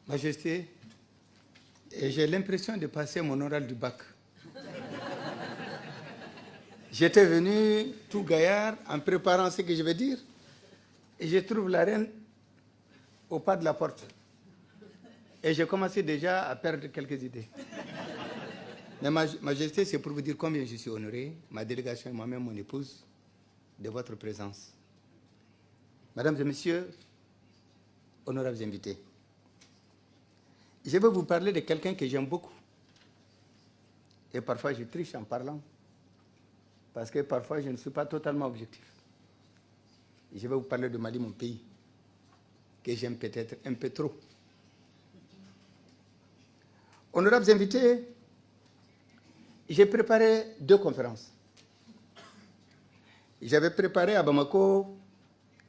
Majesté, et j'ai l'impression de passer mon oral du bac. J'étais venu tout gaillard en préparant ce que je vais dire et je trouve la reine au pas de la porte. Et j'ai commencé déjà à perdre quelques idées. Mais Majesté, c'est pour vous dire combien je suis honoré, ma délégation et moi-même, mon épouse, de votre présence. Mesdames et messieurs, honorables invités, je vais vous parler de quelqu'un que j'aime beaucoup. Et parfois, je triche en parlant, parce que parfois, je ne suis pas totalement objectif. Je vais vous parler de Mali, mon pays, que j'aime peut-être un peu trop. Honorables invités, j'ai préparé 2 conférences. J'avais préparé à Bamako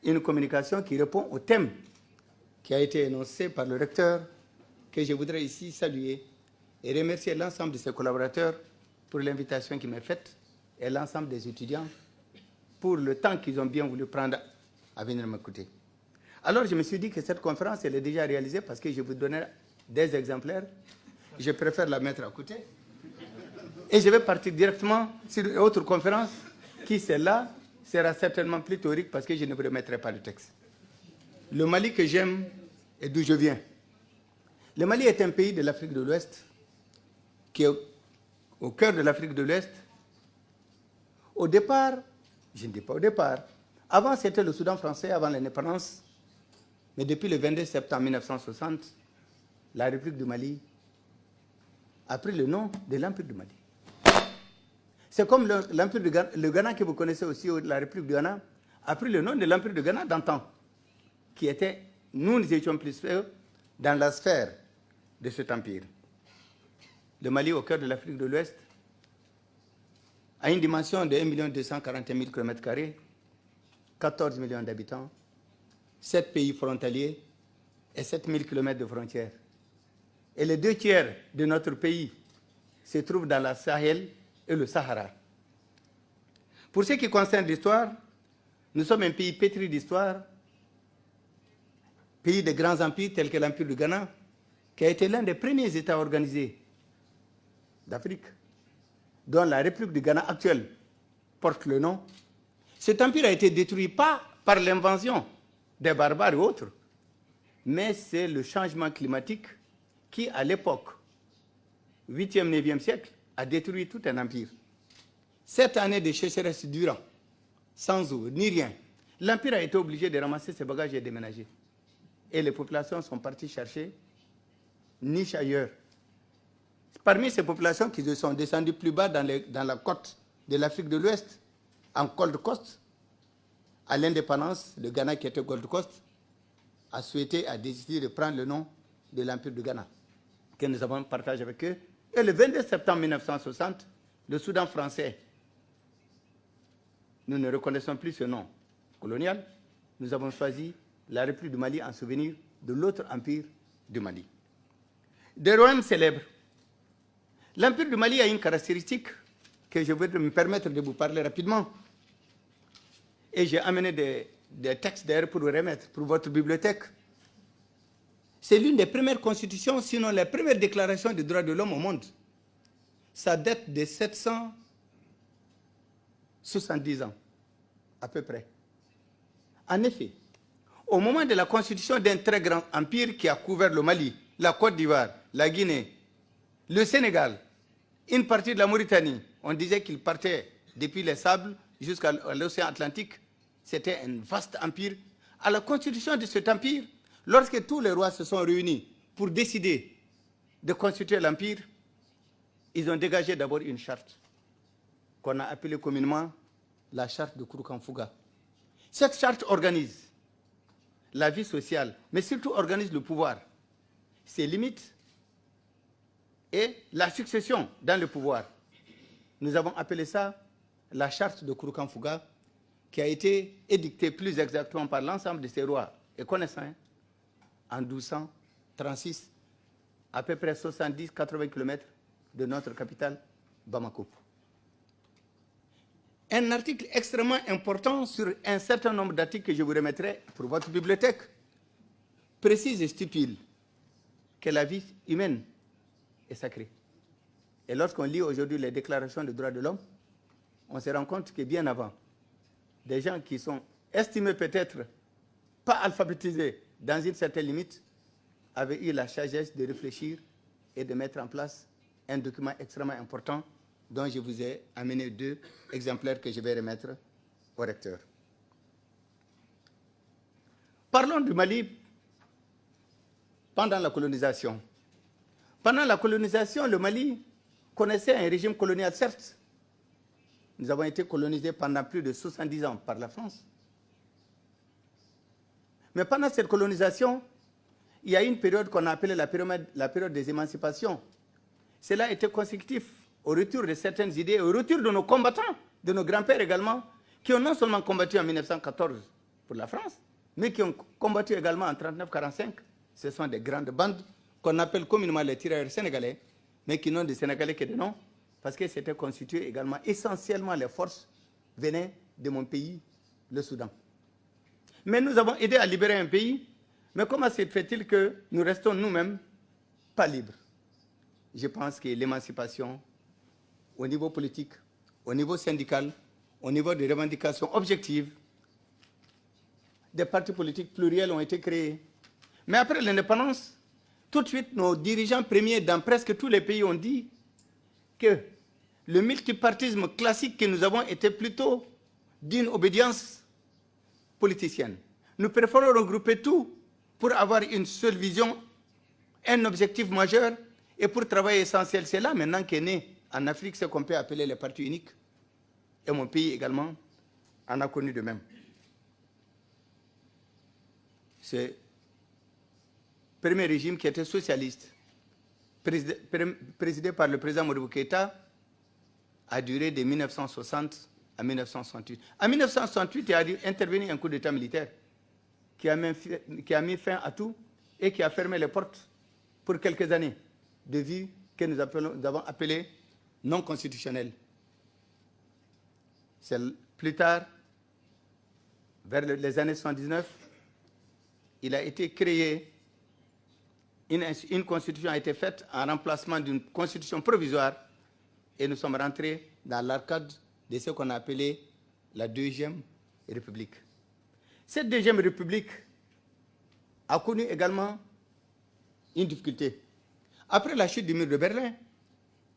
une communication qui répond au thème qui a été énoncé par le recteur, que je voudrais ici saluer et remercier l'ensemble de ses collaborateurs pour l'invitation qui m'est faite et l'ensemble des étudiants pour le temps qu'ils ont bien voulu prendre à venir m'écouter. Alors je me suis dit que cette conférence, elle est déjà réalisée parce que je vous donner des exemplaires. Je préfère la mettre à côté. Et je vais partir directement sur une autre conférence qui, celle-là, sera certainement plus théorique parce que je ne vous remettrai pas le texte. Le Mali que j'aime et d'où je viens. Le Mali est un pays de l'Afrique de l'Ouest qui est au cœur de l'Afrique de l'Ouest. Au départ, je ne dis pas au départ, avant c'était le Soudan français, avant l'indépendance, mais depuis le 22 septembre 1960, la République du Mali a pris le nom de l'Empire du Mali. C'est comme l'Empire du Ghana, le Ghana que vous connaissez aussi, la République du Ghana, a pris le nom de l'Empire du Ghana d'antan, qui était, nous étions plus dans la sphère de cet empire. Le Mali, au cœur de l'Afrique de l'Ouest, a une dimension de 1 240 000 km², 14 millions d'habitants, 7 pays frontaliers et 7 000 km de frontières. Et les 2 tiers de notre pays se trouvent dans la Sahel et le Sahara. Pour ce qui concerne l'histoire, nous sommes un pays pétri d'histoire, pays de grands empires tels que l'Empire du Ghana, qui a été l'un des premiers États organisés d'Afrique, dont la République du Ghana actuelle porte le nom. Cet empire a été détruit pas par l'invention des barbares et autres, mais c'est le changement climatique qui, à l'époque, 8e, 9e siècle, a détruit tout un empire. 7 années de sécheresse durant, sans eau, ni rien, l'empire a été obligé de ramasser ses bagages et de déménager. Et les populations sont parties chercher niche ailleurs. Parmi ces populations qui se sont descendues plus bas dans la côte de l'Afrique de l'Ouest, en Gold Coast, à l'indépendance, le Ghana qui était Gold Coast a souhaité, a décidé de prendre le nom de l'Empire du Ghana, que nous avons partagé avec eux. Et le 22 septembre 1960, le Soudan français, nous ne reconnaissons plus ce nom colonial, nous avons choisi la République du Mali en souvenir de l'autre empire du Mali. Des royaumes célèbres. L'Empire du Mali a une caractéristique que je vais me permettre de vous parler rapidement. Et j'ai amené des textes d'ailleurs pour vous remettre, pour votre bibliothèque. C'est l'une des premières constitutions, sinon la première déclaration des droits de l'homme au monde. Ça date de 770 ans, à peu près. En effet, au moment de la constitution d'un très grand empire qui a couvert le Mali, la Côte d'Ivoire, la Guinée, le Sénégal, une partie de la Mauritanie, on disait qu'il partait depuis les sables jusqu'à l'océan Atlantique. C'était un vaste empire. À la constitution de cet empire, lorsque tous les rois se sont réunis pour décider de constituer l'empire, ils ont dégagé d'abord une charte qu'on a appelée communément la charte de Kouroukanfouga. Cette charte organise la vie sociale, mais surtout organise le pouvoir, ses limites et la succession dans le pouvoir. Nous avons appelé ça la charte de Kouroukanfouga, qui a été édictée plus exactement par l'ensemble de ces rois et connaissants en 1236, à peu près 70-80 km de notre capitale, Bamako. Un article extrêmement important sur un certain nombre d'articles que je vous remettrai pour votre bibliothèque précise et stipule que la vie humaine est sacrée. Et lorsqu'on lit aujourd'hui les déclarations des droits de l'homme, on se rend compte que bien avant, des gens qui sont estimés peut-être pas alphabétisés dans une certaine limite, avaient eu la sagesse de réfléchir et de mettre en place un document extrêmement important dont je vous ai amené 2 exemplaires que je vais remettre au recteur. Parlons du Mali pendant la colonisation. Pendant la colonisation, le Mali connaissait un régime colonial, certes. Nous avons été colonisés pendant plus de 70 ans par la France. Mais pendant cette colonisation, il y a une période qu'on a appelée la période des émancipations. Cela était consécutif au retour de certaines idées, au retour de nos combattants, de nos grands-pères également, qui ont non seulement combattu en 1914 pour la France, mais qui ont combattu également en 1939-1945. Ce sont des grandes bandes qu'on appelle communément les tirailleurs sénégalais, mais qui n'ont de Sénégalais que de nom, parce que c'était constitué également, essentiellement les forces venaient de mon pays, le Soudan. Mais nous avons aidé à libérer un pays, mais comment se fait-il que nous restons nous-mêmes pas libres? Je pense que l'émancipation, au niveau politique, au niveau syndical, au niveau des revendications objectives, des partis politiques pluriels ont été créés. Mais après l'indépendance, tout de suite, nos dirigeants premiers dans presque tous les pays ont dit que le multipartisme classique que nous avons était plutôt d'une obédience politicienne. Nous préférons regrouper tout pour avoir une seule vision, un objectif majeur et pour travailler essentiel. C'est là maintenant qu'est né en Afrique ce qu'on peut appeler les partis uniques. Et mon pays également en a connu de même. Ce premier régime qui était socialiste, présidé par le président Modibo Keïta, a duré de 1960 à 1968. En 1968, il a intervenu un coup d'État militaire qui a mis fin à tout et qui a fermé les portes pour quelques années de vie que nous avons appelées non constitutionnelles. Plus tard, vers les années 79, il a été créé, une constitution a été faite en remplacement d'une constitution provisoire et nous sommes rentrés dans l'arcade de ce qu'on a appelé la Deuxième République. Cette Deuxième République a connu également une difficulté. Après la chute du mur de Berlin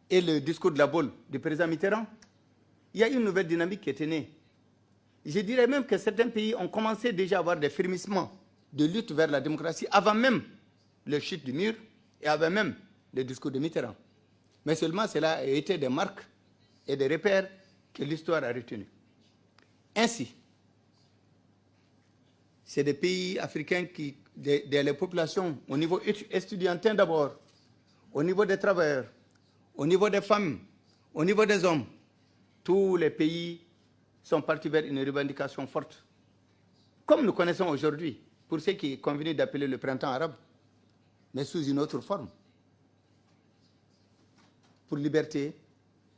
et le discours de la Baule du président Mitterrand, il y a une nouvelle dynamique qui était née. Je dirais même que certains pays ont commencé déjà à avoir des frémissements de lutte vers la démocratie avant même le chute du mur et avant même le discours de Mitterrand. Mais seulement cela a été des marques et des repères que l'histoire a retenus. Ainsi, c'est des pays africains qui, les populations, au niveau estudiantin d'abord, au niveau des travailleurs, au niveau des femmes, au niveau des hommes, tous les pays sont partis vers une revendication forte. Comme nous connaissons aujourd'hui, pour ce qui est convenu d'appeler le printemps arabe, mais sous une autre forme, pour liberté,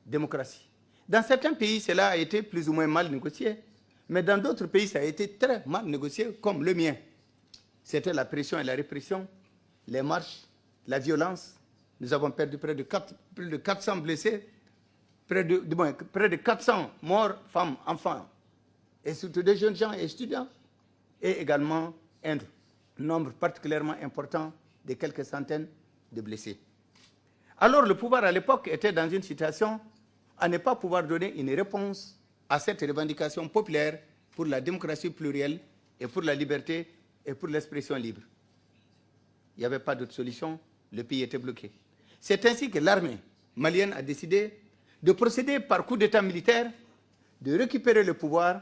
démocratie. Dans certains pays, cela a été plus ou moins mal négocié, mais dans d'autres pays, ça a été très mal négocié, comme le mien. C'était la pression et la répression, les marches, la violence. Nous avons perdu plus de 400 blessés, près de 400 morts, femmes, enfants, et surtout des jeunes gens et étudiants, et également un nombre particulièrement important de quelques centaines de blessés. Alors le pouvoir à l'époque était dans une situation à ne pas pouvoir donner une réponse à cette revendication populaire pour la démocratie plurielle et pour la liberté et pour l'expression libre. Il n'y avait pas d'autre solution, le pays était bloqué. C'est ainsi que l'armée malienne a décidé de procéder par coup d'État militaire, de récupérer le pouvoir,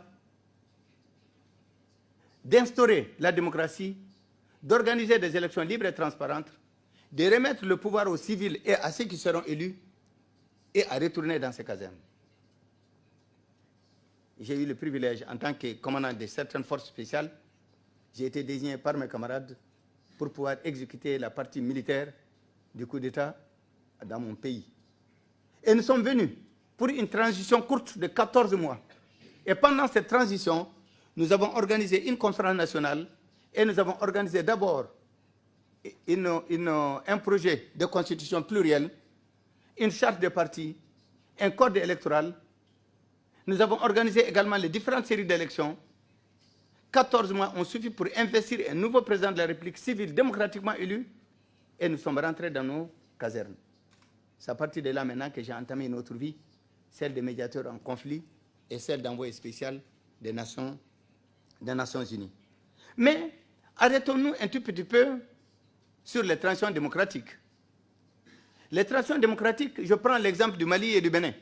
d'instaurer la démocratie, d'organiser des élections libres et transparentes, de remettre le pouvoir aux civils et à ceux qui seront élus et à retourner dans ces casernes. J'ai eu le privilège, en tant que commandant de certaines forces spéciales, j'ai été désigné par mes camarades pour pouvoir exécuter la partie militaire du coup d'État dans mon pays. Et nous sommes venus pour une transition courte de 14 mois. Et pendant cette transition, nous avons organisé une conférence nationale et nous avons organisé d'abord un projet de constitution plurielle, une charte de partis, un code électoral. Nous avons organisé également les différentes séries d'élections. 14 mois ont suffi pour investir un nouveau président de la République civile démocratiquement élu et nous sommes rentrés dans nos casernes. C'est à partir de là maintenant que j'ai entamé une autre vie, celle des médiateurs en conflit et celle d'envoyé spécial des Nations Unies. Mais arrêtons-nous un tout petit peu sur les transitions démocratiques. Les transitions démocratiques, je prends l'exemple du Mali et du Bénin.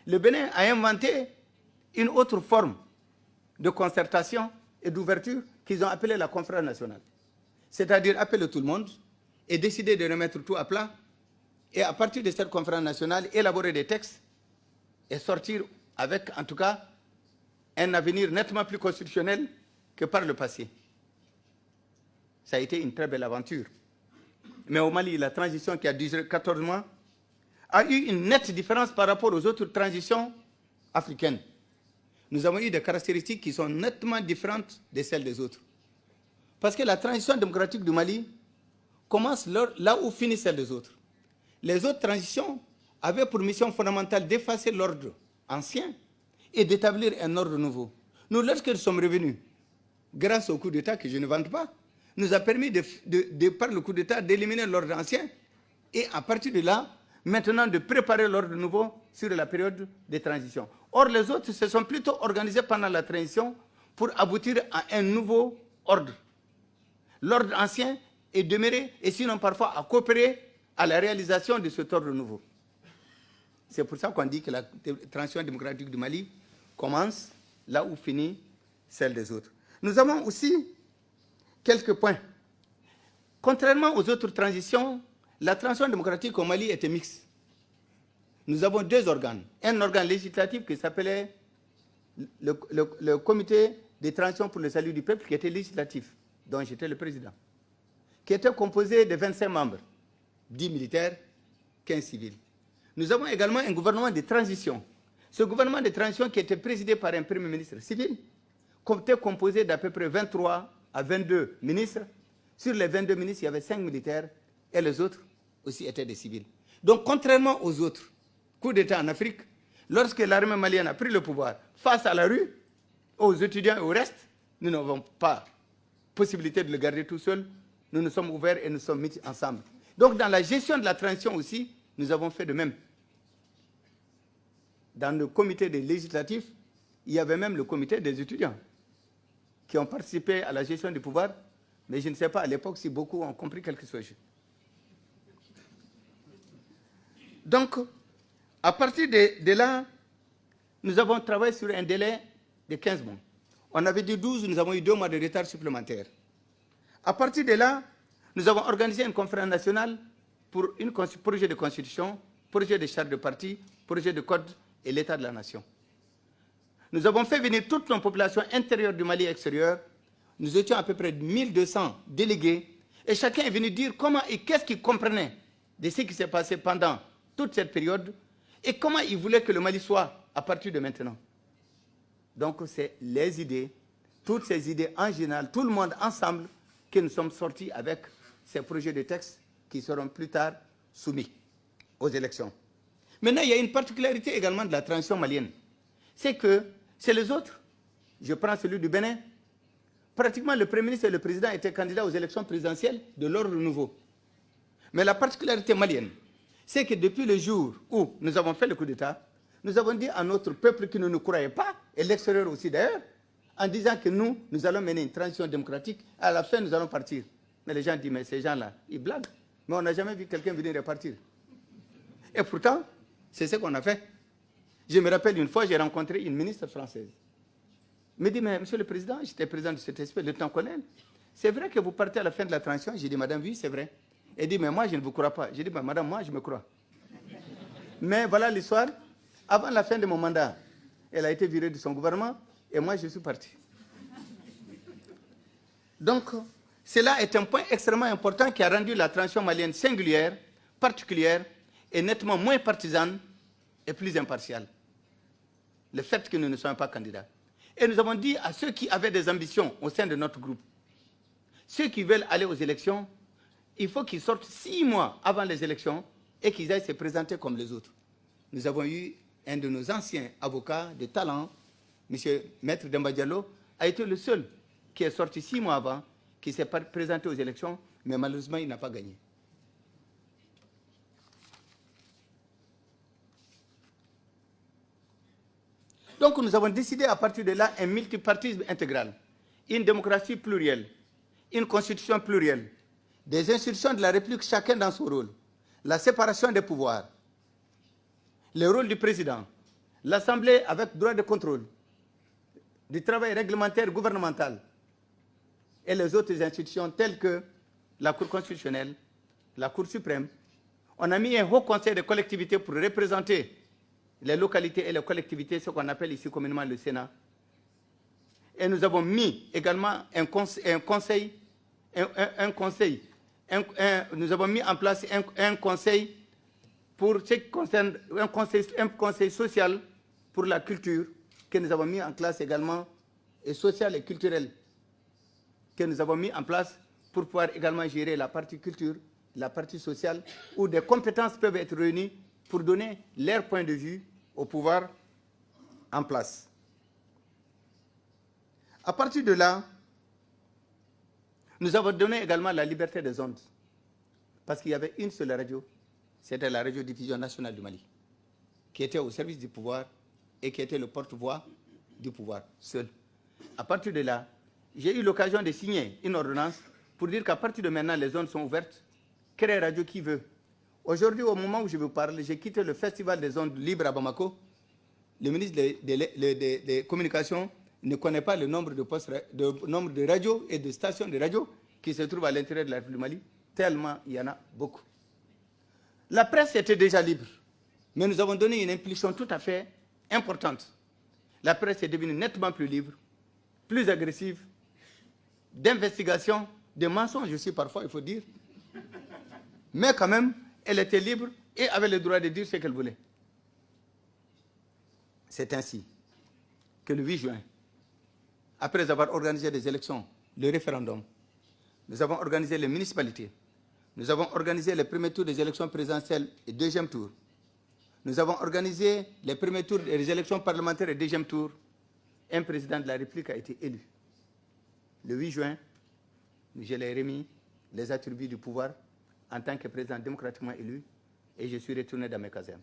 Le Bénin a inventé une autre forme de concertation et d'ouverture qu'ils ont appelée la conférence nationale. C'est-à-dire appeler tout le monde et décider de remettre tout à plat et à partir de cette conférence nationale, élaborer des textes et sortir avec, en tout cas, un avenir nettement plus constitutionnel que par le passé. Ça a été une très belle aventure. Mais au Mali, la transition qui a duré 14 mois a eu une nette différence par rapport aux autres transitions africaines. Nous avons eu des caractéristiques qui sont nettement différentes de celles des autres. Parce que la transition démocratique du Mali commence là où finit celle des autres. Les autres transitions avaient pour mission fondamentale d'effacer l'ordre ancien et d'établir un ordre nouveau. Nous, lorsque nous sommes revenus, grâce au coup d'État que je ne vante pas, nous a permis, par le coup d'État, d'éliminer l'ordre ancien et à partir de là, maintenant de préparer l'ordre nouveau sur la période de transition. Or, les autres se sont plutôt organisés pendant la transition pour aboutir à un nouveau ordre. L'ordre ancien est demeuré et sinon parfois à coopérer à la réalisation de cet ordre nouveau. C'est pour ça qu'on dit que la transition démocratique du Mali commence là où finit celle des autres. Nous avons aussi quelques points. Contrairement aux autres transitions, la transition démocratique au Mali était mixte. Nous avons deux organes. Un organe législatif qui s'appelait le comité de transition pour le salut du peuple, qui était législatif, dont j'étais le président, qui était composé de 25 membres, 10 militaires, 15 civils. Nous avons également un gouvernement de transition. Ce gouvernement de transition qui était présidé par un premier ministre civil, était composé d'à peu près 23 à 22 ministres. Sur les 22 ministres, il y avait 5 militaires et les autres aussi étaient des civils. Donc, contrairement aux autres coups d'État en Afrique, lorsque l'armée malienne a pris le pouvoir face à la rue, aux étudiants et au reste, nous n'avons pas possibilité de le garder tout seul. Nous nous sommes ouverts et nous sommes mis ensemble. Donc, dans la gestion de la transition aussi, nous avons fait de même. Dans le comité des législatifs, il y avait même le comité des étudiants qui ont participé à la gestion du pouvoir, mais je ne sais pas à l'époque si beaucoup ont compris quelque chose. Donc, à partir de là, nous avons travaillé sur un délai de 15 mois. On avait dit 12, nous avons eu 2 mois de retard supplémentaire. À partir de là, nous avons organisé une conférence nationale pour un projet de constitution, projet de charte de parti, projet de code et l'état de la nation. Nous avons fait venir toutes nos populations intérieures du Mali et extérieures. Nous étions à peu près 1200 délégués et chacun est venu dire comment et qu'est-ce qu'il comprenait de ce qui s'est passé pendant toute cette période et comment il voulait que le Mali soit à partir de maintenant. Donc c'est les idées, toutes ces idées en général, tout le monde ensemble, que nous sommes sortis avec ces projets de texte qui seront plus tard soumis aux élections. Maintenant, il y a une particularité également de la transition malienne. C'est que c'est les autres. Je prends celui du Bénin. Pratiquement, le Premier ministre et le Président étaient candidats aux élections présidentielles de l'ordre nouveau. Mais la particularité malienne, c'est que depuis le jour où nous avons fait le coup d'État, nous avons dit à notre peuple qui ne nous croyait pas, et l'extérieur aussi d'ailleurs, en disant que nous allons mener une transition démocratique, à la fin, nous allons partir. Mais les gens disent, mais ces gens-là, ils blaguent. Mais on n'a jamais vu quelqu'un venir repartir. Et pourtant, c'est ce qu'on a fait. Je me rappelle une fois, j'ai rencontré une ministre française. Elle me dit, mais monsieur le président, j'étais président de cet espèce, le lieutenant-colonel, c'est vrai que vous partez à la fin de la transition? J'ai dit, madame, oui, c'est vrai. Elle dit, mais moi, je ne vous crois pas. J'ai dit, bah, madame, moi, je me crois. Mais voilà l'histoire. Avant la fin de mon mandat, elle a été virée de son gouvernement et moi, je suis parti. Donc, cela est un point extrêmement important qui a rendu la transition malienne singulière, particulière et nettement moins partisane et plus impartiale. Le fait que nous ne soyons pas candidats. Et nous avons dit à ceux qui avaient des ambitions au sein de notre groupe, ceux qui veulent aller aux élections, il faut qu'ils sortent 6 mois avant les élections et qu'ils aillent se présenter comme les autres. Nous avons eu un de nos anciens avocats de talent, M. Maître Demba Diallo, a été le seul qui est sorti 6 mois avant, qui s'est présenté aux élections, mais malheureusement, il n'a pas gagné. Donc nous avons décidé à partir de là un multipartisme intégral, une démocratie plurielle, une constitution plurielle, des institutions de la République, chacun dans son rôle, la séparation des pouvoirs, le rôle du président, l'Assemblée avec droit de contrôle, du travail réglementaire gouvernemental et les autres institutions telles que la Cour constitutionnelle, la Cour suprême. On a mis un haut conseil de collectivités pour représenter les localités et les collectivités, ce qu'on appelle ici communément le Sénat. Et nous avons mis également nous avons mis en place un conseil pour ce qui concerne un conseil social pour la culture que nous avons mis en place également, et social et culturel, que nous avons mis en place pour pouvoir également gérer la partie culture, la partie sociale, où des compétences peuvent être réunies pour donner leur point de vue au pouvoir en place. À partir de là, nous avons donné également la liberté des ondes, parce qu'il y avait une seule radio, c'était la radiodiffusion nationale du Mali, qui était au service du pouvoir et qui était le porte-voix du pouvoir seul. À partir de là, j'ai eu l'occasion de signer une ordonnance pour dire qu'à partir de maintenant, les ondes sont ouvertes, crée radio qui veut. Aujourd'hui, au moment où je vous parle, j'ai quitté le Festival des ondes libres à Bamako. Le ministre des Communications ne connaît pas le nombre de radios et de stations de radio qui se trouvent à l'intérieur de la République du Mali, tellement il y en a beaucoup. La presse était déjà libre, mais nous avons donné une impulsion tout à fait importante. La presse est devenue nettement plus libre, plus agressive, d'investigation, de mensonges aussi parfois, il faut dire. Mais quand même, elle était libre et avait le droit de dire ce qu'elle voulait. C'est ainsi que le 8 juin, après avoir organisé des élections, le référendum, nous avons organisé les municipalités, nous avons organisé les premiers tours des élections présidentielles et deuxième tour, nous avons organisé les premiers tours des élections parlementaires et deuxième tour. Un président de la République a été élu. Le 8 juin, je l'ai remis les attributs du pouvoir en tant que président démocratiquement élu et je suis retourné dans mes casernes.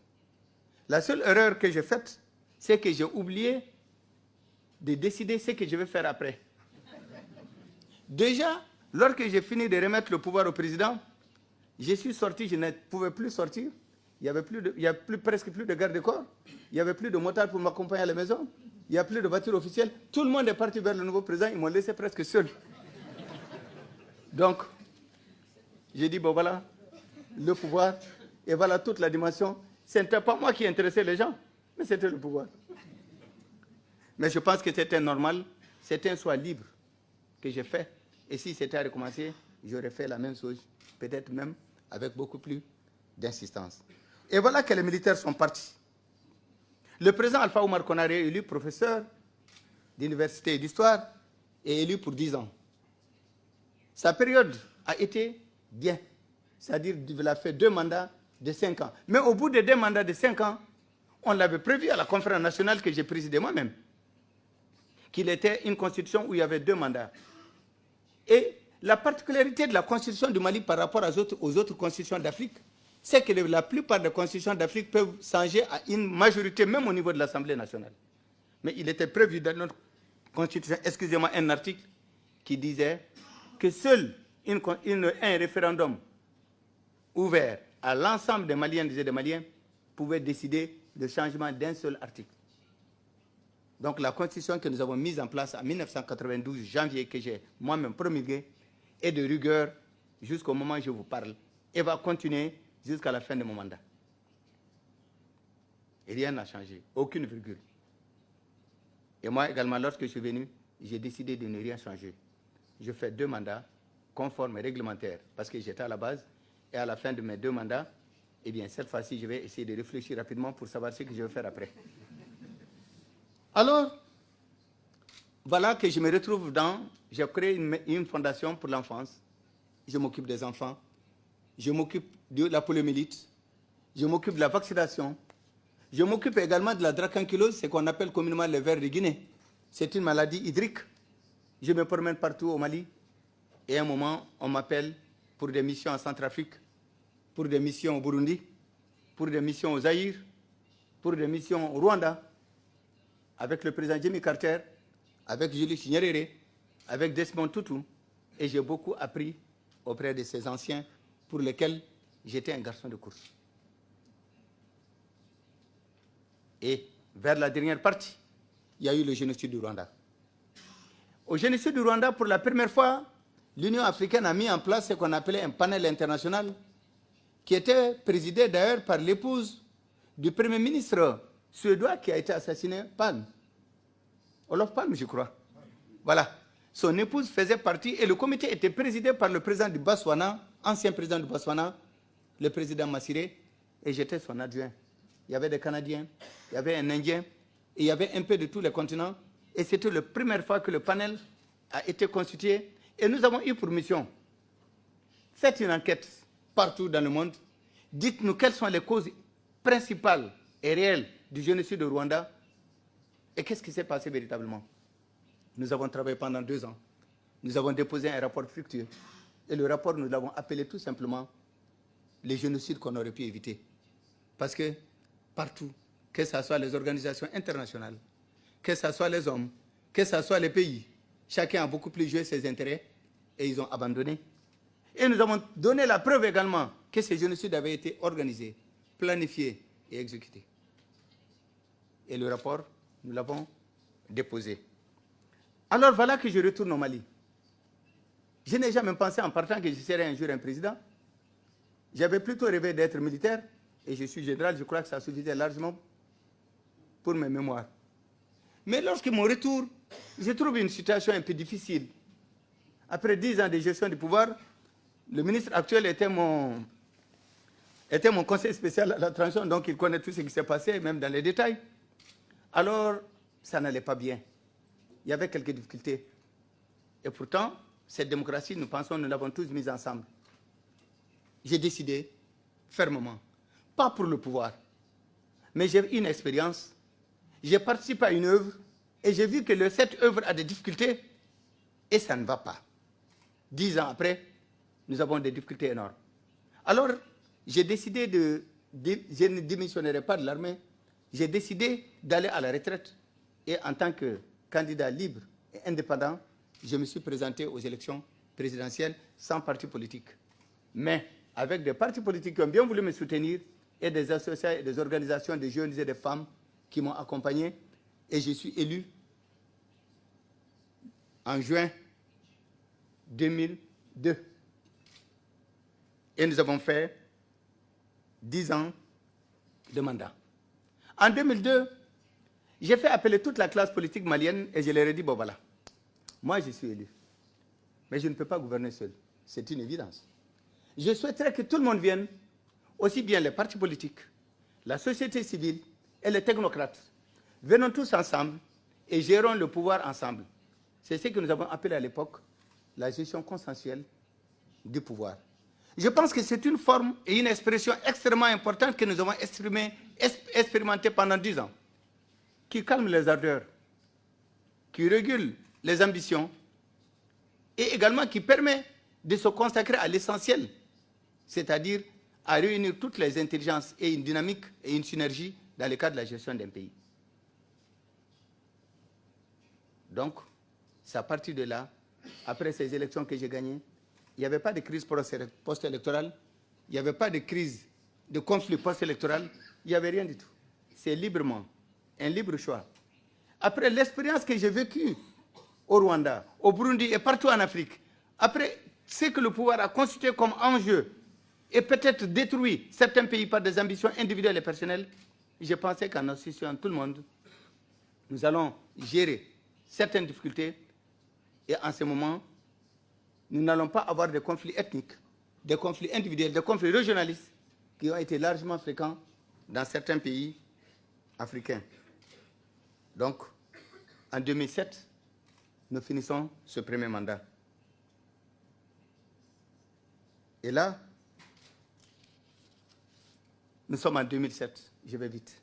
La seule erreur que j'ai faite, c'est que j'ai oublié de décider ce que je vais faire après. Déjà, lorsque j'ai fini de remettre le pouvoir au président, je suis sorti, je ne pouvais plus sortir. Il n'y a presque plus de garde-corps. Il n'y avait plus de motards pour m'accompagner à la maison. Il n'y a plus de voitures officielles. Tout le monde est parti vers le nouveau président. Ils m'ont laissé presque seul. Donc, j'ai dit, bon voilà, le pouvoir, et voilà toute la dimension. Ce n'était pas moi qui intéressais les gens, mais c'était le pouvoir. Mais je pense que c'était normal, c'était un choix libre que j'ai fait. Et si c'était à recommencer, j'aurais fait la même chose, peut-être même avec beaucoup plus d'insistance. Et voilà que les militaires sont partis. Le président Alpha Oumar Konaré est élu professeur d'université et d'histoire et élu pour 10 ans. Sa période a été bien, c'est-à-dire qu'il a fait 2 mandats de 5 ans. Mais au bout de 2 mandats de 5 ans, on l'avait prévu à la conférence nationale que j'ai présidée moi-même, qu'il était une constitution où il y avait 2 mandats. Et la particularité de la constitution du Mali par rapport aux autres constitutions d'Afrique, c'est que la plupart des constitutions d'Afrique peuvent changer à une majorité, même au niveau de l'Assemblée nationale. Mais il était prévu dans notre constitution, excusez-moi, un article qui disait que seul un référendum ouvert à l'ensemble des Maliens et des Maliens pouvait décider le changement d'un seul article. Donc la constitution que nous avons mise en place en 1992, janvier, que j'ai moi-même promulguée, est de rigueur jusqu'au moment où je vous parle et va continuer jusqu'à la fin de mon mandat. Et rien n'a changé, aucune virgule. Et moi également, lorsque je suis venu, j'ai décidé de ne rien changer. Je fais 2 mandats conformes et réglementaires parce que j'étais à la base. Et à la fin de mes 2 mandats, eh bien, cette fois-ci, je vais essayer de réfléchir rapidement pour savoir ce que je vais faire après. Alors, voilà que je me retrouve j'ai créé une fondation pour l'enfance. Je m'occupe des enfants. je m'occupe de la poliomyélite, je m'occupe de la vaccination, je m'occupe également de la dracunculose, ce qu'on appelle communément le ver de Guinée. C'est une maladie hydrique. Je me promène partout au Mali et à un moment, on m'appelle pour des missions en Centrafrique, pour des missions au Burundi, pour des missions au Zaïre, pour des missions au Rwanda, avec le président Jimmy Carter, avec Julius Nyerere, avec Desmond Tutu, et j'ai beaucoup appris auprès de ces anciens pour lesquels j'étais un garçon de course. Et vers la dernière partie, il y a eu le génocide du Rwanda. Au génocide du Rwanda, pour la première fois, l'Union africaine a mis en place ce qu'on appelait un panel international, qui était présidé d'ailleurs par l'épouse du Premier ministre suédois qui a été assassiné, Palme. Olof Palme, je crois. Voilà. Son épouse faisait partie, et le comité était présidé par le président du Botswana, ancien président du Botswana, le président Massiré, et j'étais son adjoint. Il y avait des Canadiens, il y avait un Indien, et il y avait un peu de tous les continents, et c'était la première fois que le panel a été constitué, et nous avons eu pour mission, faites une enquête partout dans le monde, dites-nous quelles sont les causes principales et réelles du génocide au Rwanda, et qu'est-ce qui s'est passé véritablement. Nous avons travaillé pendant 2 ans. Nous avons déposé un rapport fructueux. Et le rapport, nous l'avons appelé tout simplement les génocides qu'on aurait pu éviter. Parce que partout, que ce soit les organisations internationales, que ce soit les hommes, que ce soit les pays, chacun a beaucoup plus joué ses intérêts et ils ont abandonné. Et nous avons donné la preuve également que ces génocides avaient été organisés, planifiés et exécutés. Et le rapport, nous l'avons déposé. Alors voilà que je retourne au Mali. Je n'ai jamais pensé en partant que je serais un jour un président. J'avais plutôt rêvé d'être militaire et je suis général, je crois que ça suffisait largement pour mes mémoires. Mais lorsque mon retour, je trouve une situation un peu difficile. Après 10 ans de gestion du pouvoir, le ministre actuel était mon conseiller spécial à la transition, donc il connaît tout ce qui s'est passé, même dans les détails. Alors, ça n'allait pas bien. Il y avait quelques difficultés. Et pourtant, cette démocratie, nous pensons, nous l'avons tous mise ensemble. J'ai décidé fermement, pas pour le pouvoir, mais j'ai eu une expérience, j'ai participé à une œuvre et j'ai vu que cette œuvre a des difficultés et ça ne va pas. 10 ans après, nous avons des difficultés énormes. Alors, j'ai décidé je ne démissionnerai pas de l'armée, j'ai décidé d'aller à la retraite et en tant que candidat libre et indépendant, je me suis présenté aux élections présidentielles sans parti politique. Mais avec des partis politiques qui ont bien voulu me soutenir et des associations et des organisations de jeunes et de femmes qui m'ont accompagné. Et je suis élu en juin 2002. Et nous avons fait 10 ans de mandat. En 2002, j'ai fait appeler toute la classe politique malienne et je leur ai dit, bon voilà, moi je suis élu, mais je ne peux pas gouverner seul. C'est une évidence. Je souhaiterais que tout le monde vienne, aussi bien les partis politiques, la société civile et les technocrates. Venons tous ensemble et gérons le pouvoir ensemble. C'est ce que nous avons appelé à l'époque la gestion consensuelle du pouvoir. Je pense que c'est une forme et une expression extrêmement importante que nous avons expérimentée pendant 10 ans, qui calme les ardeurs, qui régule les ambitions et également qui permet de se consacrer à l'essentiel, c'est-à-dire à réunir toutes les intelligences et une dynamique et une synergie dans le cadre de la gestion d'un pays. Donc, c'est à partir de là, après ces élections que j'ai gagnées, il n'y avait pas de crise post-électorale, il n'y avait pas de crise, de conflit post-électoral, il n'y avait rien du tout. C'est librement, un libre choix. Après l'expérience que j'ai vécue au Rwanda, au Burundi et partout en Afrique, après ce que le pouvoir a constitué comme enjeu et peut-être détruit certains pays par des ambitions individuelles et personnelles, je pensais qu'en associant tout le monde, nous allons gérer certaines difficultés et en ce moment, nous n'allons pas avoir de conflits ethniques, des conflits individuels, des conflits régionalistes qui ont été largement fréquents dans certains pays africains. Donc, en 2007, nous finissons ce premier mandat. Et là, Nous sommes en 2007, je vais vite.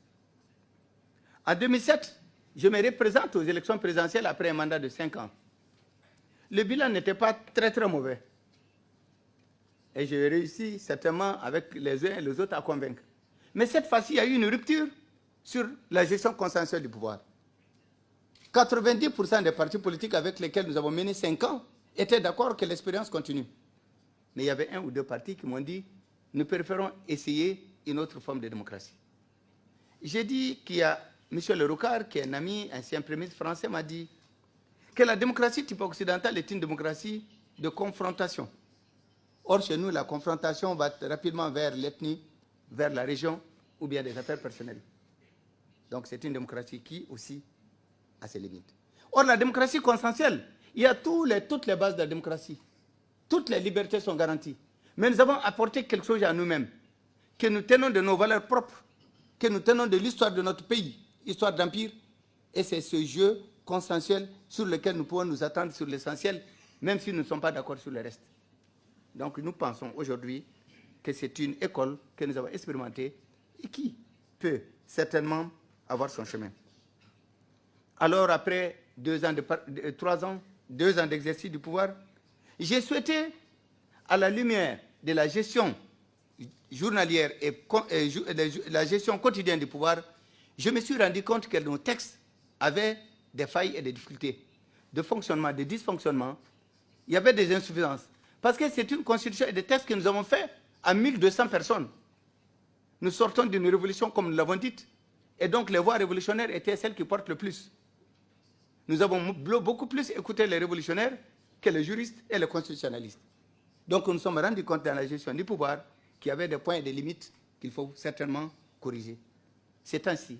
En 2007, je me représente aux élections présidentielles après un mandat de 5 ans. Le bilan n'était pas très mauvais. Et j'ai réussi certainement avec les uns et les autres à convaincre. Mais cette fois-ci, il y a eu une rupture sur la gestion consensuelle du pouvoir. 90% des partis politiques avec lesquels nous avons mené 5 ans étaient d'accord que l'expérience continue. Mais il y avait un ou deux partis qui m'ont dit « Nous préférons essayer une autre forme de démocratie ». J'ai dit qu'il y a M. Le Rocard, qui est un ami, ancien Premier ministre français, m'a dit que la démocratie type occidentale est une démocratie de confrontation. Or, chez nous, la confrontation va rapidement vers l'ethnie, vers la région ou bien des affaires personnelles. Donc, c'est une démocratie qui aussi a ses limites. Or, la démocratie consensuelle, il y a toutes les bases de la démocratie. Toutes les libertés sont garanties. Mais nous avons apporté quelque chose à nous-mêmes, que nous tenons de nos valeurs propres, que nous tenons de l'histoire de notre pays, histoire d'empire, et c'est ce jeu consensuel sur lequel nous pouvons nous attendre sur l'essentiel, même si nous ne sommes pas d'accord sur le reste. Donc nous pensons aujourd'hui que c'est une école que nous avons expérimentée et qui peut certainement avoir son chemin. Alors après 2 ans 3 ans, 2 ans d'exercice du pouvoir, j'ai souhaité, à la lumière de la gestion journalière et la gestion quotidienne du pouvoir, je me suis rendu compte que nos textes avaient des failles et des difficultés de fonctionnement, de dysfonctionnement. Il y avait des insuffisances. Parce que c'est une constitution et des textes que nous avons faits à 1200 personnes. Nous sortons d'une révolution, comme nous l'avons dit, et donc les voix révolutionnaires étaient celles qui portent le plus. Nous avons beaucoup plus écouté les révolutionnaires que les juristes et les constitutionnalistes. Donc nous nous sommes rendus compte dans la gestion du pouvoir qu'il y avait des points et des limites qu'il faut certainement corriger. C'est ainsi.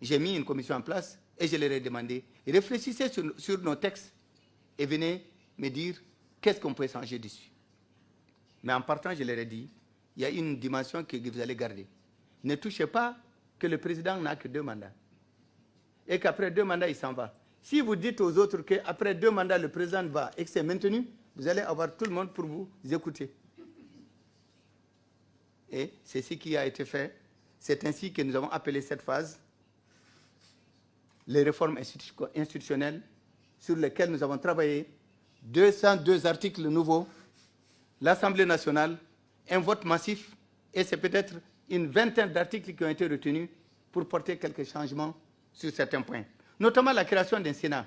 J'ai mis une commission en place et je leur ai demandé, réfléchissez sur nos textes et venez me dire qu'est-ce qu'on peut changer dessus. Mais en partant, je leur ai dit, il y a une dimension que vous allez garder. Ne touchez pas que le président n'a que 2 mandats. Et qu'après 2 mandats, il s'en va. Si vous dites aux autres qu'après 2 mandats, le président va et que c'est maintenu, vous allez avoir tout le monde pour vous écouter. Et c'est ce qui a été fait. C'est ainsi que nous avons appelé cette phase les réformes institutionnelles sur lesquelles nous avons travaillé. 202 articles nouveaux, l'Assemblée nationale, un vote massif, et c'est peut-être une vingtaine d'articles qui ont été retenus pour porter quelques changements sur certains points. Notamment la création d'un Sénat,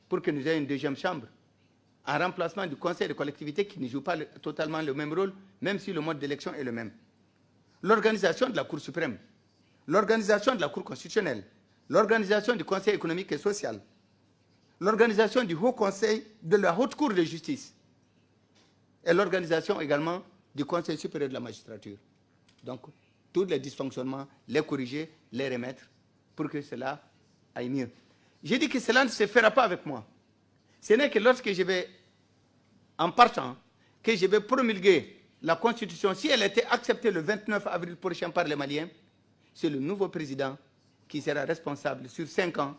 pour que nous ayons une 2e chambre, en remplacement du Conseil de collectivité qui ne joue pas totalement le même rôle, même si le mode d'élection est le même. L'organisation de la Cour suprême, l'organisation de la Cour constitutionnelle, l'organisation du Conseil économique et social, l'organisation du Haut Conseil de la Haute Cour de justice et l'organisation également du Conseil supérieur de la magistrature. Donc, tous les dysfonctionnements, les corriger, les remettre pour que cela aille mieux. J'ai dit que cela ne se fera pas avec moi. Ce n'est que lorsque je vais, en partant, que je vais promulguer la Constitution, si elle était acceptée le 29 avril prochain par les Maliens, c'est le nouveau président qui sera responsable sur 5 ans.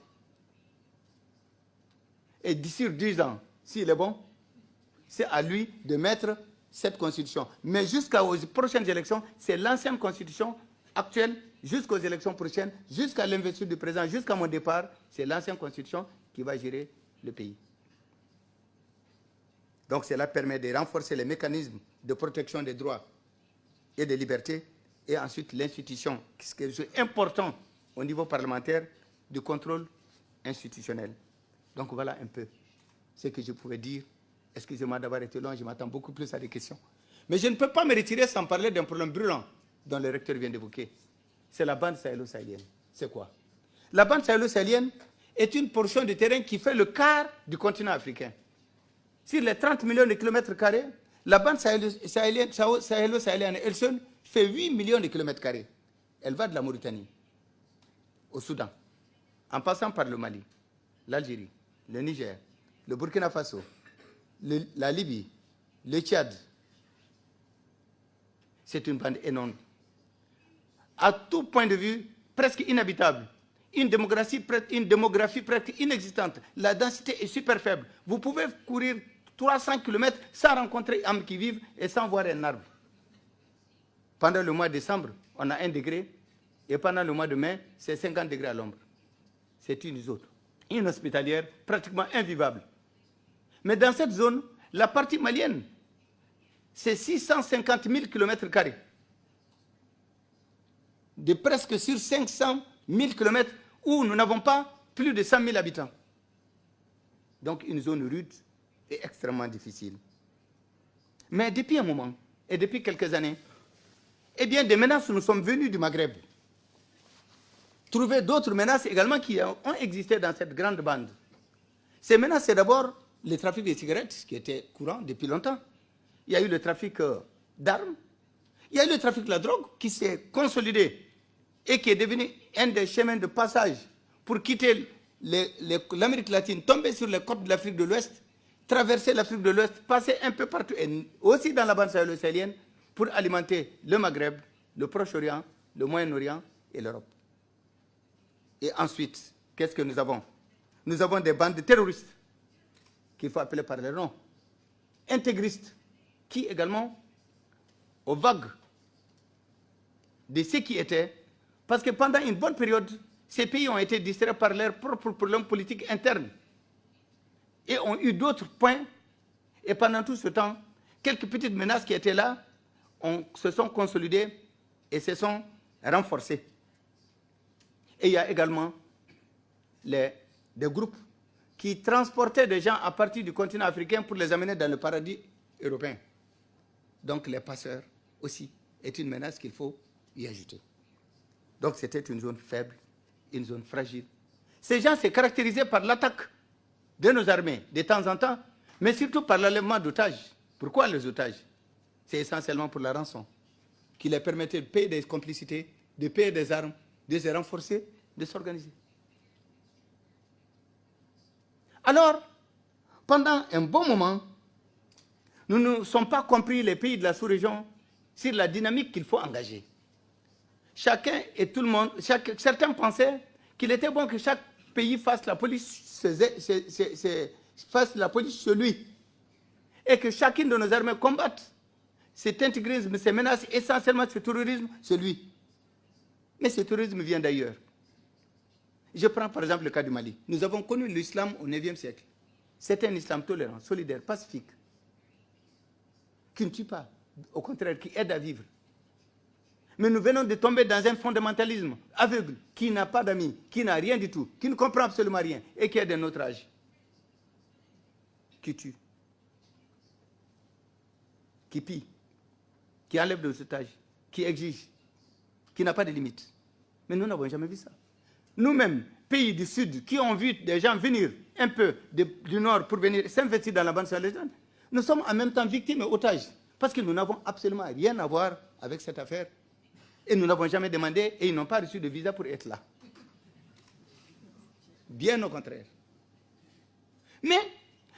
Et d'ici 10 ans, s'il est bon, c'est à lui de mettre cette constitution. Mais jusqu'aux prochaines élections, c'est l'ancienne constitution actuelle, jusqu'aux élections prochaines, jusqu'à l'investiture du président, jusqu'à mon départ, c'est l'ancienne constitution qui va gérer le pays. Donc cela permet de renforcer les mécanismes de protection des droits et des libertés, et ensuite l'institution, ce qui est important au niveau parlementaire, du contrôle institutionnel. Donc voilà un peu ce que je pouvais dire. Excusez-moi d'avoir été long, je m'attends beaucoup plus à des questions. Mais je ne peux pas me retirer sans parler d'un problème brûlant dont le recteur vient d'évoquer. C'est la bande sahélo-sahélienne. C'est quoi? La bande sahélo-sahélienne est une portion de terrain qui fait le quart du continent africain. Sur les 30 millions de kilomètres carrés, la bande sahélo-sahélienne, elle seule, fait 8 millions de kilomètres carrés. Elle va de la Mauritanie au Soudan, en passant par le Mali, l'Algérie, le Niger, le Burkina Faso, la Libye, le Tchad. C'est une bande énorme. À tout point de vue, presque inhabitable. Une démographie presque inexistante. La densité est super faible. Vous pouvez courir 300 km sans rencontrer âmes qui vivent et sans voir un arbre. Pendant le mois de décembre, on a 1 degré, et pendant le mois de mai, c'est 50 degrés à l'ombre. C'est une zone inhospitalière, pratiquement invivable. Mais dans cette zone, la partie malienne, c'est 650 000 km². De presque sur 500 000 km où nous n'avons pas plus de 100 000 habitants. Donc une zone rude et extrêmement difficile. Mais depuis un moment, et depuis quelques années, eh bien des menaces nous sont venues du Maghreb. Trouver d'autres menaces également qui ont existé dans cette grande bande. Ces menaces, c'est d'abord le trafic de cigarettes, qui était courant depuis longtemps. Il y a eu le trafic d'armes. Il y a eu le trafic de la drogue qui s'est consolidé et qui est devenu un des chemins de passage pour quitter l'Amérique latine, tomber sur les côtes de l'Afrique de l'Ouest, traverser l'Afrique de l'Ouest, passer un peu partout, et aussi dans la bande sahélo-sahélienne, pour alimenter le Maghreb, le Proche-Orient, le Moyen-Orient et l'Europe. Et ensuite, qu'est-ce que nous avons? Nous avons des bandes de terroristes, qu'il faut appeler par leur nom, intégristes, qui également, aux vagues de ce qui était, parce que pendant une bonne période, ces pays ont été distraits par leurs propres problèmes politiques internes et ont eu d'autres points. Et pendant tout ce temps, quelques petites menaces qui étaient là se sont consolidées et se sont renforcées. Et il y a également des groupes qui transportaient des gens à partir du continent africain pour les amener dans le paradis européen. Donc les passeurs aussi est une menace qu'il faut y ajouter. Donc c'était une zone faible, une zone fragile. Ces gens se caractérisaient par l'attaque de nos armées de temps en temps, mais surtout par l'enlèvement d'otages. Pourquoi les otages? C'est essentiellement pour la rançon, qui les permettait de payer des complicités, de payer des armes, de se renforcer, de s'organiser. Alors, pendant un bon moment, nous ne sommes pas compris, les pays de la sous-région, sur la dynamique qu'il faut engager. Chacun et tout le monde, certains pensaient qu'il était bon que chaque pays fasse la police, fasse la police chez lui, et que chacune de nos armées combatte cet intégrisme, ces menaces, essentiellement ce terrorisme, chez lui. Mais ce terrorisme vient d'ailleurs. Je prends par exemple le cas du Mali. Nous avons connu l'islam au IXe siècle. C'est un islam tolérant, solidaire, pacifique, qui ne tue pas, au contraire, qui aide à vivre. Mais nous venons de tomber dans un fondamentalisme aveugle, qui n'a pas d'amis, qui n'a rien du tout, qui ne comprend absolument rien, et qui est de notre âge, qui tue, qui pille, qui enlève de otages, qui exige, qui n'a pas de limites. Mais nous n'avons jamais vu ça. Nous-mêmes, pays du Sud, qui ont vu des gens venir un peu du Nord pour venir s'investir dans la bande sahélienne, nous sommes en même temps victimes et otages, parce que nous n'avons absolument rien à voir avec cette affaire. Et nous n'avons jamais demandé, et ils n'ont pas reçu de visa pour être là. Bien au contraire. Mais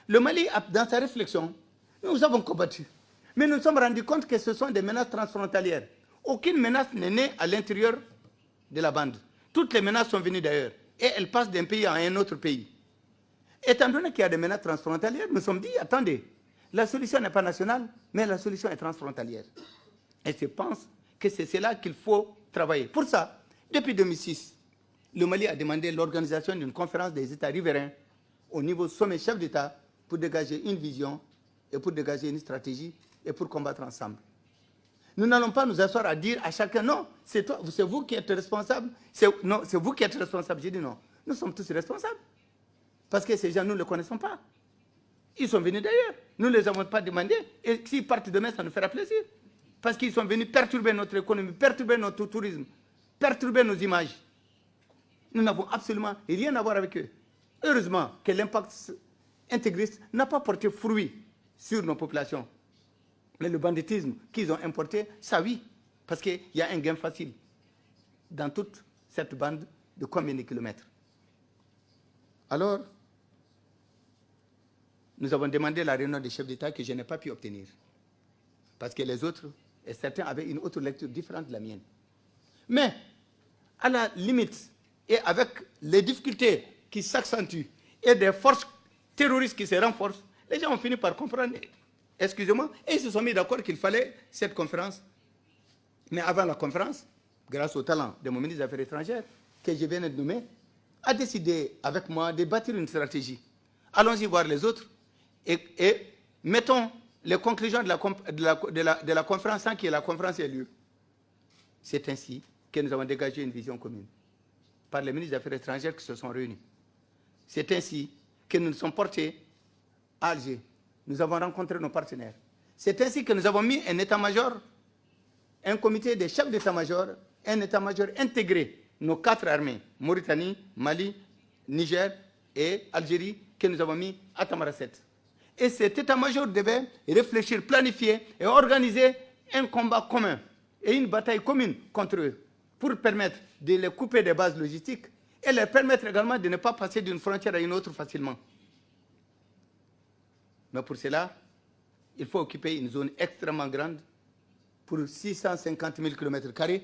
le Mali, dans sa réflexion, nous avons combattu. Mais nous nous sommes rendus compte que ce sont des menaces transfrontalières. Aucune menace n'est née à l'intérieur de la bande. Toutes les menaces sont venues d'ailleurs. Et elles passent d'un pays à un autre pays. Étant donné qu'il y a des menaces transfrontalières, nous nous sommes dit, attendez, la solution n'est pas nationale, mais la solution est transfrontalière. Et je pense que c'est cela qu'il faut travailler. Pour ça, depuis 2006, le Mali a demandé l'organisation d'une conférence des États riverains au niveau sommet chef d'État pour dégager une vision et pour dégager une stratégie et pour combattre ensemble. Nous n'allons pas nous asseoir à dire à chacun, non, c'est vous qui êtes responsable, non, c'est vous qui êtes responsable. J'ai dit non, nous sommes tous responsables. Parce que ces gens, nous ne les connaissons pas. Ils sont venus d'ailleurs, nous ne les avons pas demandés. Et s'ils partent demain, ça nous fera plaisir. Parce qu'ils sont venus perturber notre économie, perturber notre tourisme, perturber nos images. Nous n'avons absolument rien à voir avec eux. Heureusement que l'impact intégriste n'a pas porté fruit sur nos populations. Mais le banditisme qu'ils ont importé, ça oui, parce qu'il y a un gain facile dans toute cette bande de combien de kilomètres. Alors, nous avons demandé la réunion des chefs d'État que je n'ai pas pu obtenir. Parce que les autres, et certains avaient une autre lecture différente de la mienne. Mais, à la limite, et avec les difficultés qui s'accentuent, et des forces terroristes qui se renforcent, les gens ont fini par comprendre, excusez-moi, et ils se sont mis d'accord qu'il fallait cette conférence Mais avant la conférence, grâce au talent de mon ministre des Affaires étrangères, que je viens de nommer, a décidé avec moi de bâtir une stratégie. Allons-y voir les autres et mettons les conclusions de la conférence sans que la conférence ait lieu. C'est ainsi que nous avons dégagé une vision commune par les ministres des Affaires étrangères qui se sont réunis. C'est ainsi que nous nous sommes portés à Alger. Nous avons rencontré nos partenaires. C'est ainsi que nous avons mis un état-major, un comité des chefs d'état-major, un état-major intégré, nos 4 armées, Mauritanie, Mali, Niger et Algérie, que nous avons mis à Tamaracet. Et cet état-major devait réfléchir, planifier et organiser un combat commun et une bataille commune contre eux pour permettre de les couper des bases logistiques et leur permettre également de ne pas passer d'une frontière à une autre facilement. Mais pour cela, il faut occuper une zone extrêmement grande pour 650 000 km².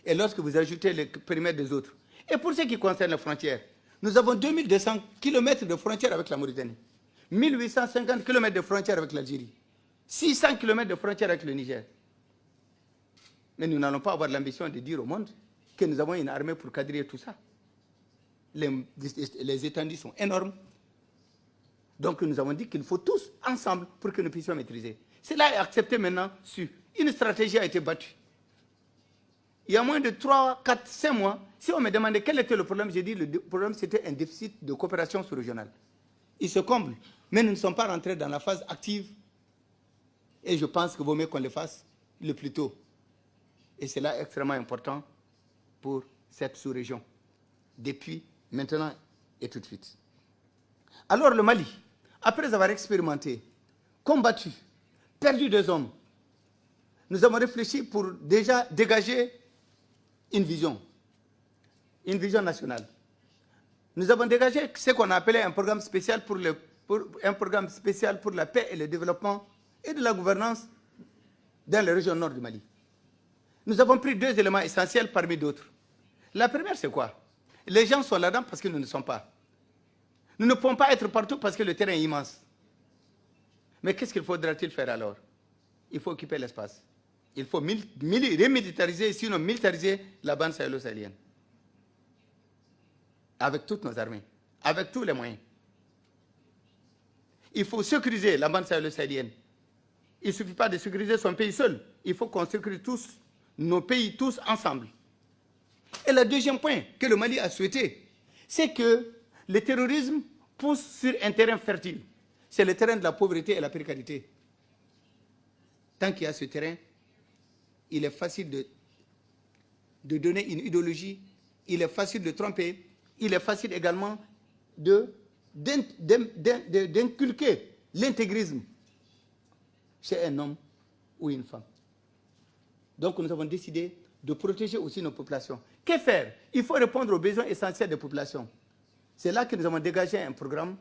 Et lorsque vous ajoutez le périmètre des autres. Et pour ce qui concerne les frontières, nous avons 2200 km de frontières avec la Mauritanie, 1850 km de frontières avec l'Algérie, 600 km de frontières avec le Niger. Mais nous n'allons pas avoir l'ambition de dire au monde que nous avons une armée pour quadriller tout ça. Les étendues sont énormes. Donc nous avons dit qu'il faut tous ensemble pour que nous puissions maîtriser. Cela est accepté maintenant. Une stratégie a été battue. Il y a moins de 3, 4, 5 mois, si on me demandait quel était le problème, j'ai dit que le problème c'était un déficit de coopération sous-régionale. Il se comble, mais nous ne sommes pas rentrés dans la phase active. Et je pense qu'il vaut mieux qu'on le fasse le plus tôt. Et c'est là extrêmement important pour cette sous-région, depuis maintenant et tout de suite. Alors le Mali, après avoir expérimenté, combattu, perdu des hommes, nous avons réfléchi pour déjà dégager une vision nationale. Nous avons dégagé ce qu'on a appelé un programme spécial pour la paix et le développement et de la gouvernance dans la région nord du Mali. Nous avons pris 2 éléments essentiels parmi d'autres. La première, c'est quoi? Les gens sont là-dedans parce que nous ne sommes pas. Nous ne pouvons pas être partout parce que le terrain est immense. Mais qu'est-ce qu'il faudra-t-il faire alors? Il faut occuper l'espace. Il faut remilitariser, sinon militariser la bande sahélo-sahélienne. Avec toutes nos armées, avec tous les moyens. Il faut sécuriser la bande sahélo-sahélienne. Il ne suffit pas de sécuriser son pays seul. Il faut qu'on sécurise tous, nos pays tous ensemble. Et le deuxième point que le Mali a souhaité, c'est que le terrorisme pousse sur un terrain fertile. C'est le terrain de la pauvreté et de la précarité. Tant qu'il y a ce terrain, il est facile de donner une idéologie, il est facile de tromper, il est facile également d'inculquer l'intégrisme chez un homme ou une femme. Donc nous avons décidé de protéger aussi nos populations. Que faire? Il faut répondre aux besoins essentiels des populations. C'est là que nous avons dégagé un programme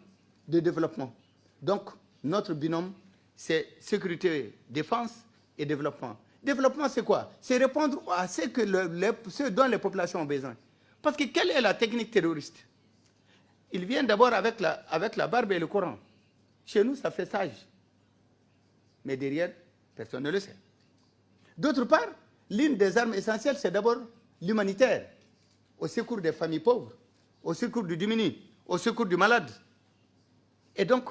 de développement. Donc notre binôme, c'est sécurité, défense et développement. Développement, c'est quoi? C'est répondre à ce dont les populations ont besoin. Parce que quelle est la technique terroriste? Ils viennent d'abord avec la barbe et le Coran. Chez nous, ça fait sage. Mais derrière, personne ne le sait. D'autre part, l'une des armes essentielles, c'est d'abord l'humanitaire, au secours des familles pauvres, au secours du démuni, au secours du malade. Et donc,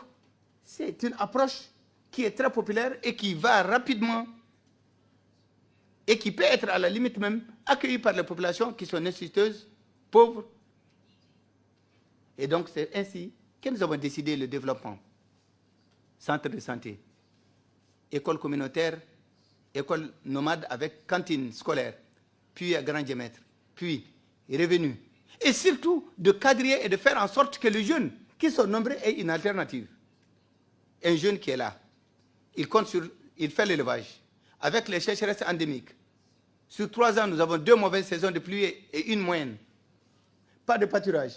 c'est une approche qui est très populaire et qui va rapidement et qui peut être à la limite même accueillie par les populations qui sont nécessiteuses, pauvres. Et donc, c'est ainsi que nous avons décidé le développement. Centre de santé, école communautaire, école nomade avec cantine scolaire, puis à grand diamètre, puis revenus. Et surtout, de cadrer et de faire en sorte que les jeunes qui sont nombreux aient une alternative. Un jeune qui est là, il fait l'élevage, avec les sécheresses endémiques. Sur 3 ans, nous avons 2 mauvaises saisons de pluie et une moyenne. Pas de pâturage.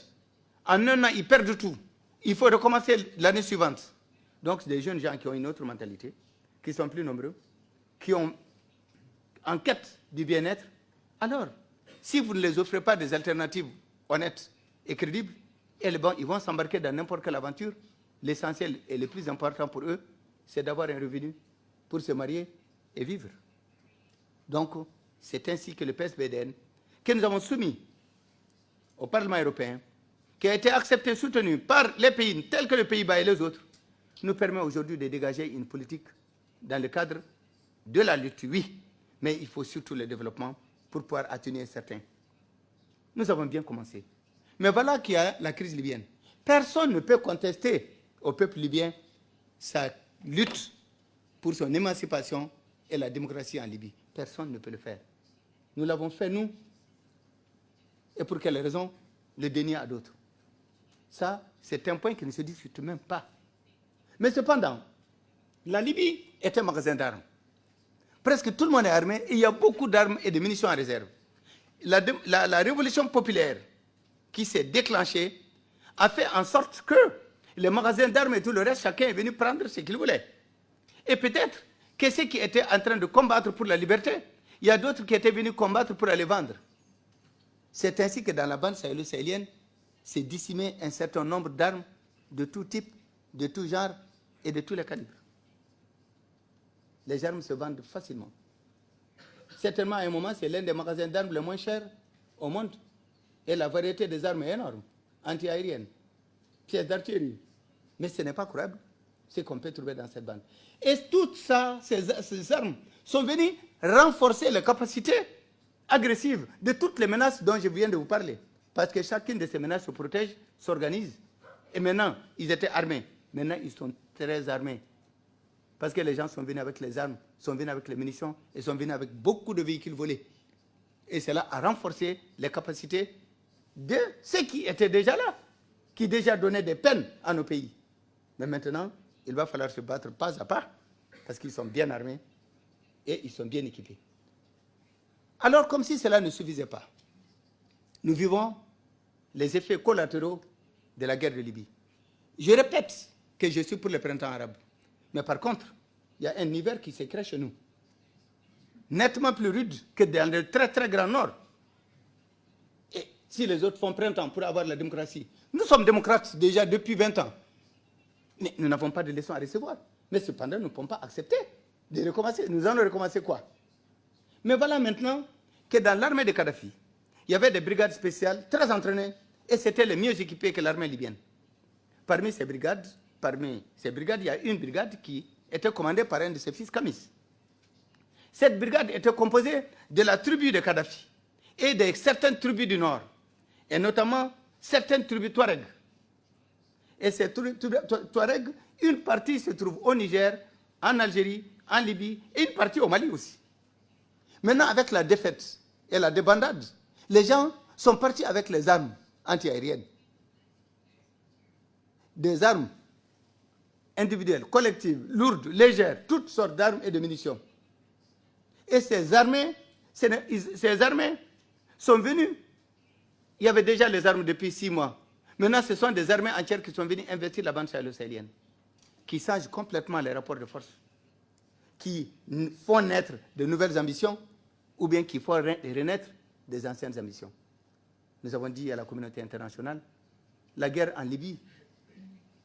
En 1 an, ils perdent tout. Il faut recommencer l'année suivante. Donc, c'est des jeunes gens qui ont une autre mentalité, qui sont plus nombreux, qui ont en quête du bien-être. Alors, si vous ne les offrez pas des alternatives honnêtes et crédibles, ils vont s'embarquer dans n'importe quelle aventure. L'essentiel et le plus important pour eux, c'est d'avoir un revenu pour se marier et vivre. Donc, C'est ainsi que le PSBDN, que nous avons soumis au Parlement européen, qui a été accepté, soutenu par les pays tels que les Pays-Bas et les autres, nous permet aujourd'hui de dégager une politique dans le cadre de la lutte, oui, mais il faut surtout le développement pour pouvoir atténuer certains. Nous avons bien commencé. Mais voilà qu'il y a la crise libyenne. Personne ne peut contester au peuple libyen sa lutte pour son émancipation et la démocratie en Libye. Personne ne peut le faire. Nous l'avons fait, nous. Et pour quelle raison? Le dénier à d'autres. Ça, c'est un point qui ne se discute même pas. Mais cependant, la Libye est un magasin d'armes. Presque tout le monde est armé et il y a beaucoup d'armes et de munitions en réserve. La révolution populaire qui s'est déclenchée a fait en sorte que les magasins d'armes et tout le reste, chacun est venu prendre ce qu'il voulait. Et peut-être que ceux qui étaient en train de combattre pour la liberté, il y a d'autres qui étaient venus combattre pour aller vendre. C'est ainsi que dans la bande sahélo-sahélienne, s'est dissimé un certain nombre d'armes de tout type, de tout genre et de tous les calibres. Les armes se vendent facilement. Certainement, à un moment, c'est l'un des magasins d'armes les moins chers au monde. Et la variété des armes est énorme. Anti-aériennes, pièces d'artillerie. Mais ce n'est pas croyable ce qu'on peut trouver dans cette bande. Et toutes ces armes sont venues renforcer les capacités agressives de toutes les menaces dont je viens de vous parler. Parce que chacune de ces menaces se protège, s'organise. Et maintenant, ils étaient armés. Maintenant, ils sont très armés. Parce que les gens sont venus avec les armes, sont venus avec les munitions et sont venus avec beaucoup de véhicules volés. Et cela a renforcé les capacités de ceux qui étaient déjà là, qui déjà donnaient des peines à nos pays. Mais maintenant, il va falloir se battre pas à pas, parce qu'ils sont bien armés et ils sont bien équipés. Alors, comme si cela ne suffisait pas, nous vivons les effets collatéraux de la guerre de Libye. Je répète que je suis pour le printemps arabe. Mais par contre, il y a un hiver qui se crée chez nous, nettement plus rude que dans le très très grand nord. Et si les autres font printemps pour avoir la démocratie, nous sommes démocrates déjà depuis 20 ans. Mais nous n'avons pas de leçons à recevoir. Mais cependant, nous ne pouvons pas accepter de recommencer. Nous allons recommencer quoi? Mais voilà maintenant que dans l'armée de Kadhafi, il y avait des brigades spéciales très entraînées et c'était les mieux équipées que l'armée libyenne. Parmi ces brigades, il y a une brigade qui était commandée par un de ses fils, Kamis. Cette brigade était composée de la tribu de Kadhafi et de certaines tribus du Nord, et notamment certaines tribus Touareg. Et ces Touareg, une partie se trouve au Niger, en Algérie, en Libye, et une partie au Mali aussi. Maintenant, avec la défaite et la débandade, les gens sont partis avec les armes antiaériennes. Des armes individuelles, collectives, lourdes, légères, toutes sortes d'armes et de munitions. Et ces armées sont venues. Il y avait déjà les armes depuis 6 mois. Maintenant, ce sont des armées entières qui sont venues investir la bande sahélo-sahélienne, qui changent complètement les rapports de force, qui font naître de nouvelles ambitions, ou bien qui font renaître des anciennes ambitions. Nous avons dit à la communauté internationale, la guerre en Libye,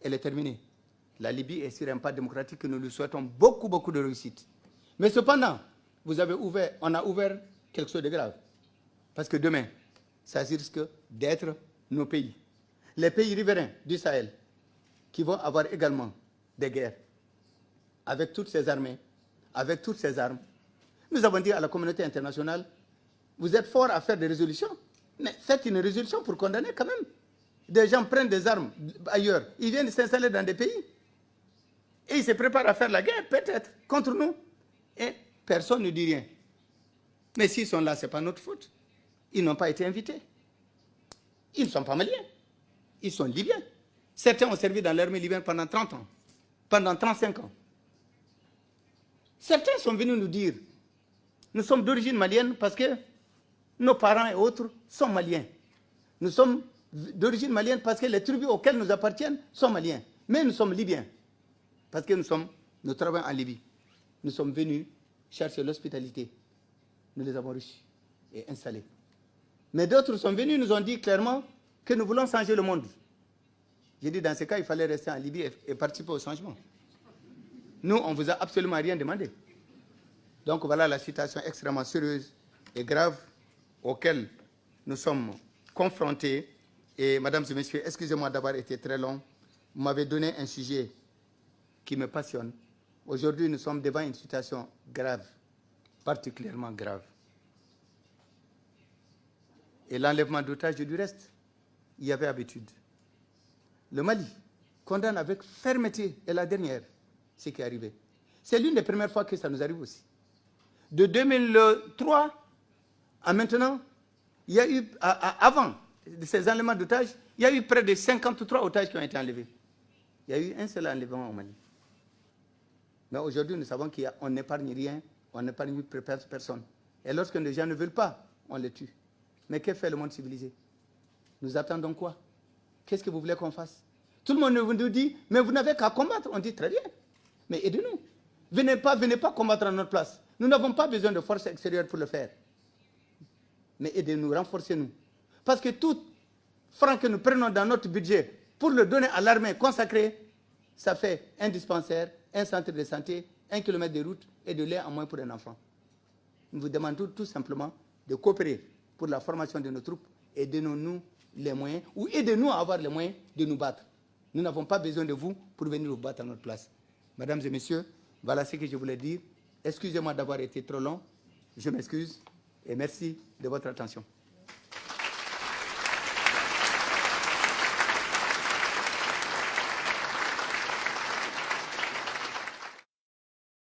elle est terminée. La Libye est sur un pas démocratique que nous lui souhaitons beaucoup, beaucoup de réussite. Mais cependant, on a ouvert quelque chose de grave. Parce que demain, ça risque d'être nos pays. Les pays riverains du Sahel, qui vont avoir également des guerres, avec toutes ces armées, avec toutes ces armes. Nous avons dit à la communauté internationale, vous êtes forts à faire des résolutions, mais faites une résolution pour condamner quand même. Des gens prennent des armes ailleurs, ils viennent s'installer dans des pays, et ils se préparent à faire la guerre, peut-être, contre nous. Et personne ne dit rien. Mais s'ils sont là, ce n'est pas notre faute. Ils n'ont pas été invités. Ils ne sont pas maliens. Ils sont libyens. Certains ont servi dans l'armée libyenne pendant 30 ans, pendant 35 ans. Certains sont venus nous dire, nous sommes d'origine malienne parce que nos parents et autres sont maliens. Nous sommes d'origine malienne parce que les tribus auxquelles nous appartiennent sont maliens. Mais nous sommes libyens parce que nous travaillons en Libye. Nous sommes venus chercher l'hospitalité. Nous les avons reçus et installés. Mais d'autres sont venus, nous ont dit clairement que nous voulons changer le monde. J'ai dit, dans ce cas, il fallait rester en Libye et participer au changement. Nous, on ne vous a absolument rien demandé. Donc voilà la situation extrêmement sérieuse et graves auxquels nous sommes confrontés. Et mesdames et messieurs, excusez-moi d'avoir été très long. Vous m'avez donné un sujet qui me passionne. Aujourd'hui, nous sommes devant une situation grave, particulièrement grave. Et l'enlèvement d'otages, du reste, il y avait habitude. Le Mali condamne avec fermeté, et la dernière, ce qui est arrivé. C'est l'une des premières fois que ça nous arrive aussi. De 2003 à maintenant, il y a eu, avant ces enlèvements d'otages, il y a eu près de 53 otages qui ont été enlevés. Il y a eu un seul enlèvement au Mali. Mais aujourd'hui, nous savons qu'on n'épargne rien, on n'épargne personne. Et lorsque les gens ne veulent pas, on les tue. Mais que fait le monde civilisé? Nous attendons quoi? Qu'est-ce que vous voulez qu'on fasse? Tout le monde nous dit, mais vous n'avez qu'à combattre. On dit très bien, mais aidez-nous. Venez pas combattre à notre place. Nous n'avons pas besoin de forces extérieures pour le faire. Mais aidez-nous, renforcez-nous. Parce que tout franc que nous prenons dans notre budget pour le donner à l'armée consacrée, ça fait un dispensaire, un centre de santé, 1 kilomètre de route et de lait en moins pour un enfant. Nous vous demandons tout simplement de coopérer pour la formation de nos troupes et donnons-nous les moyens, ou aidez-nous à avoir les moyens de nous battre. Nous n'avons pas besoin de vous pour venir nous battre à notre place. Mesdames et messieurs, voilà ce que je voulais dire. Excusez-moi d'avoir été trop long. Je m'excuse et merci de votre attention.